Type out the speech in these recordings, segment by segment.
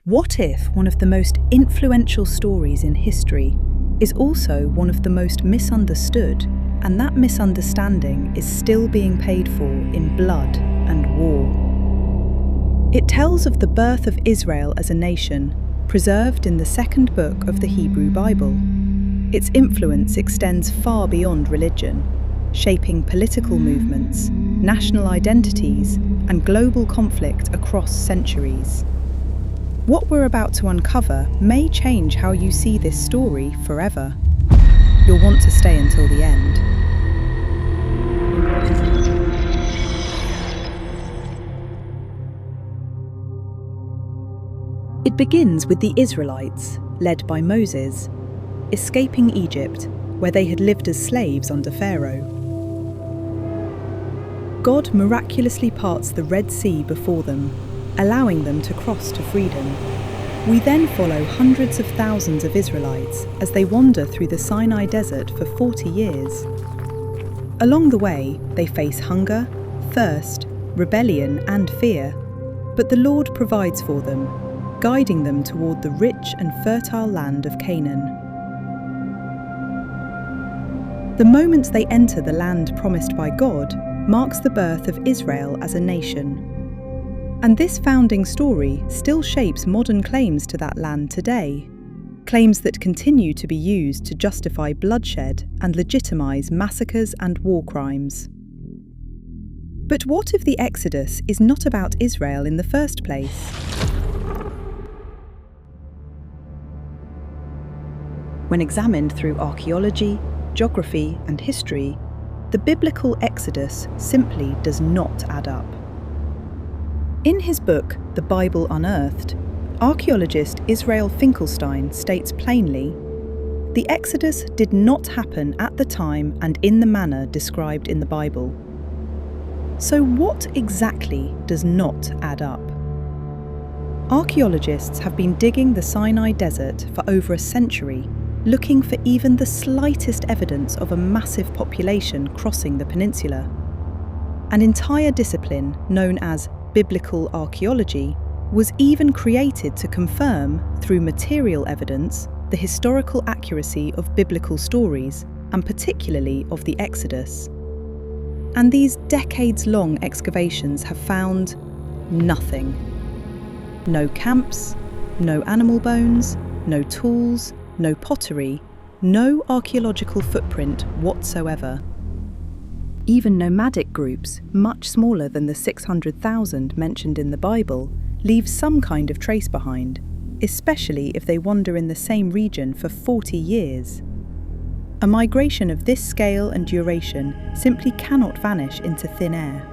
What if one of the most influential stories in history is also one of the most misunderstood, and that misunderstanding is still being paid for in blood and war? It tells of the birth of Israel as a nation, preserved in the second book of the Hebrew Bible. Its influence extends far beyond religion, shaping political movements, national identities, and global conflict across centuries. What we're about to uncover may change how you see this story forever. You'll want to stay until the end. It begins with the Israelites, led by Moses, escaping Egypt, where they had lived as slaves under Pharaoh. God miraculously parts the Red Sea before them, allowing them to cross to freedom. We then follow hundreds of thousands of Israelites as they wander through the Sinai desert for 40 years. Along the way, they face hunger, thirst, rebellion, and fear, but the Lord provides for them, guiding them toward the rich and fertile land of Canaan. The moment they enter the land promised by God marks the birth of Israel as a nation. And this founding story still shapes modern claims to that land today, claims that continue to be used to justify bloodshed and legitimize massacres and war crimes. But what if the Exodus is not about Israel in the first place? When examined through archaeology, geography, and history, the biblical Exodus simply does not add up. In his book, The Bible Unearthed, archaeologist Israel Finkelstein states plainly, "The Exodus did not happen at the time and in the manner described in the Bible." So what exactly does not add up? Archaeologists have been digging the Sinai desert for over a century, looking for even the slightest evidence of a massive population crossing the peninsula. An entire discipline known as biblical archaeology was even created to confirm, through material evidence, the historical accuracy of biblical stories, and particularly of the Exodus. And these decades-long excavations have found nothing. No camps, no animal bones, no tools, no pottery, no archaeological footprint whatsoever. Even nomadic groups, much smaller than the 600,000 mentioned in the Bible, leave some kind of trace behind, especially if they wander in the same region for 40 years. A migration of this scale and duration simply cannot vanish into thin air.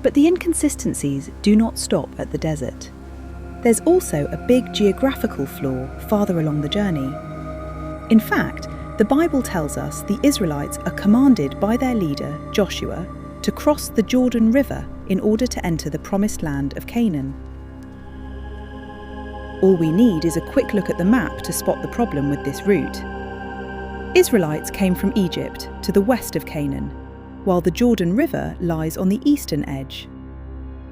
But the inconsistencies do not stop at the desert. There's also a big geographical flaw farther along the journey. In fact, the Bible tells us the Israelites are commanded by their leader, Joshua, to cross the Jordan River in order to enter the promised land of Canaan. All we need is a quick look at the map to spot the problem with this route. Israelites came from Egypt to the west of Canaan, while the Jordan River lies on the eastern edge.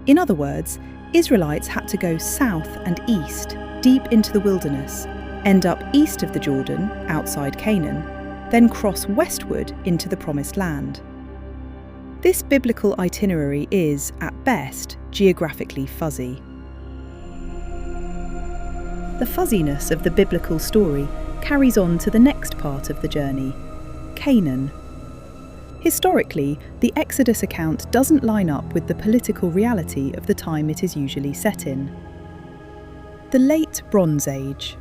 In other words, Israelites had to go south and east, deep into the wilderness, end up east of the Jordan, outside Canaan, then cross westward into the Promised Land. This biblical itinerary is, at best, geographically fuzzy. The fuzziness of the biblical story carries on to the next part of the journey, Canaan. Historically, the Exodus account doesn't line up with the political reality of the time it is usually set in. The Late Bronze Age.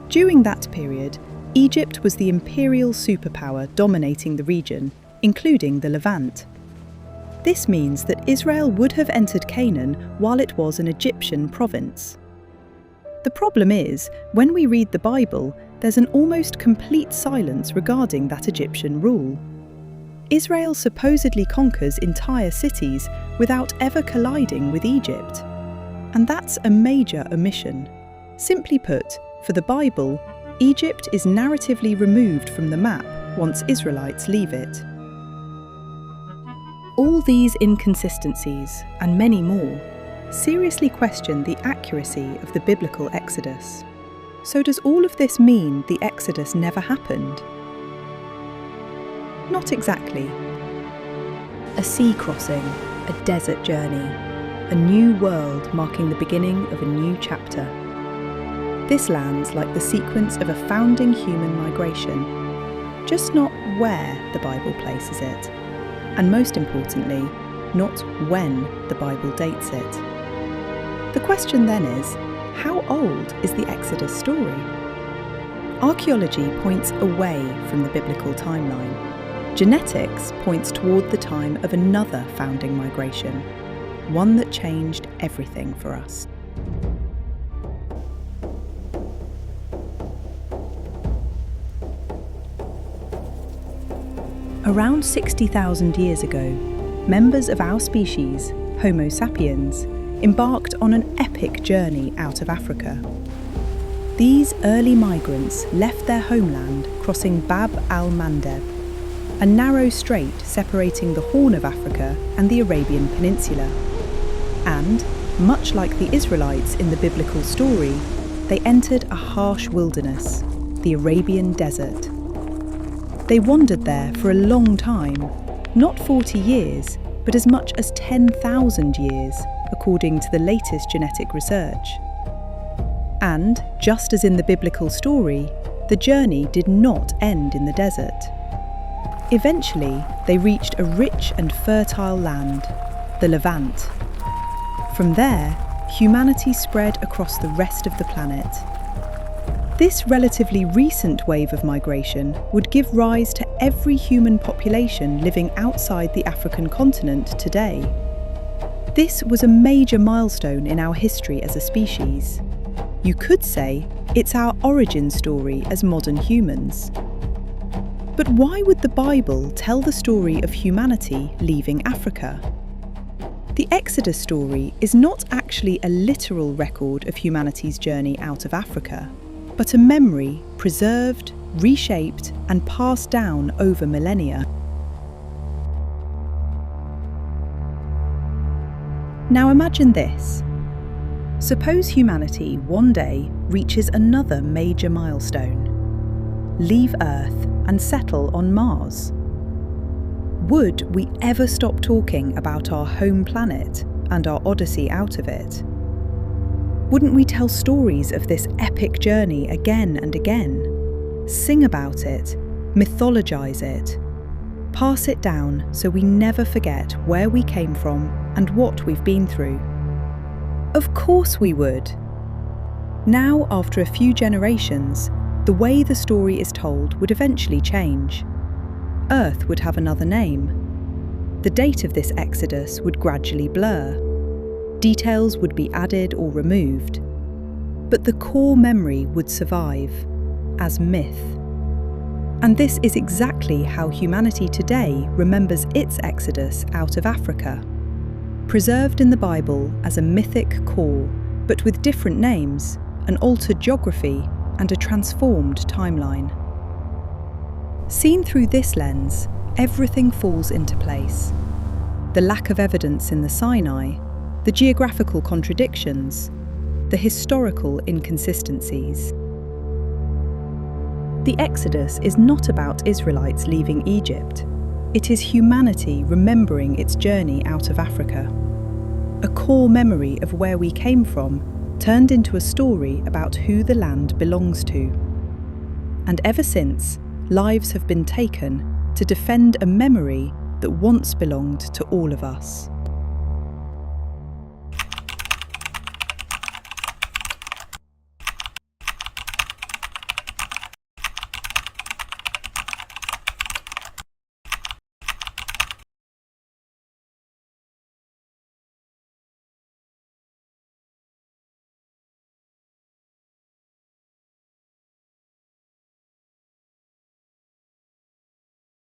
During that period, Egypt was the imperial superpower dominating the region, including the Levant. This means that Israel would have entered Canaan while it was an Egyptian province. The problem is, when we read the Bible, there's an almost complete silence regarding that Egyptian rule. Israel supposedly conquers entire cities without ever colliding with Egypt. And that's a major omission. Simply put, for the Bible, Egypt is narratively removed from the map once Israelites leave it. All these inconsistencies, and many more, seriously question the accuracy of the biblical Exodus. So does all of this mean the Exodus never happened? Not exactly. A sea crossing, a desert journey, a new world marking the beginning of a new chapter. This lands like the sequence of a founding human migration, just not where the Bible places it, and most importantly, not when the Bible dates it. The question then is, how old is the Exodus story? Archaeology points away from the biblical timeline. Genetics points toward the time of another founding migration, one that changed everything for us. Around 60,000 years ago, members of our species, Homo sapiens, embarked on an epic journey out of Africa. These early migrants left their homeland crossing Bab al-Mandeb, a narrow strait separating the Horn of Africa and the Arabian Peninsula. And, much like the Israelites in the biblical story, they entered a harsh wilderness, the Arabian Desert. They wandered there for a long time, not 40 years, but as much as 10,000 years, according to the latest genetic research. And, just as in the biblical story, the journey did not end in the desert. Eventually, they reached a rich and fertile land, the Levant. From there, humanity spread across the rest of the planet. This relatively recent wave of migration would give rise to every human population living outside the African continent today. This was a major milestone in our history as a species. You could say it's our origin story as modern humans. But why would the Bible tell the story of humanity leaving Africa? The Exodus story is not actually a literal record of humanity's journey out of Africa, but a memory preserved, reshaped, and passed down over millennia. Now imagine this. Suppose humanity one day reaches another major milestone: leave Earth and settle on Mars. Would we ever stop talking about our home planet and our odyssey out of it? Wouldn't we tell stories of this epic journey again and again? Sing about it, mythologize it, pass it down so we never forget where we came from and what we've been through? Of course we would. Now, after a few generations, the way the story is told would eventually change. Earth would have another name. The date of this exodus would gradually blur. Details would be added or removed. But the core memory would survive, as myth. And this is exactly how humanity today remembers its exodus out of Africa. Preserved in the Bible as a mythic core, but with different names, an altered geography, and a transformed timeline. Seen through this lens, everything falls into place. The lack of evidence in the Sinai, the geographical contradictions, the historical inconsistencies. The Exodus is not about Israelites leaving Egypt. It is humanity remembering its journey out of Africa. A core memory of where we came from turned into a story about who the land belongs to. And ever since, lives have been taken to defend a memory that once belonged to all of us.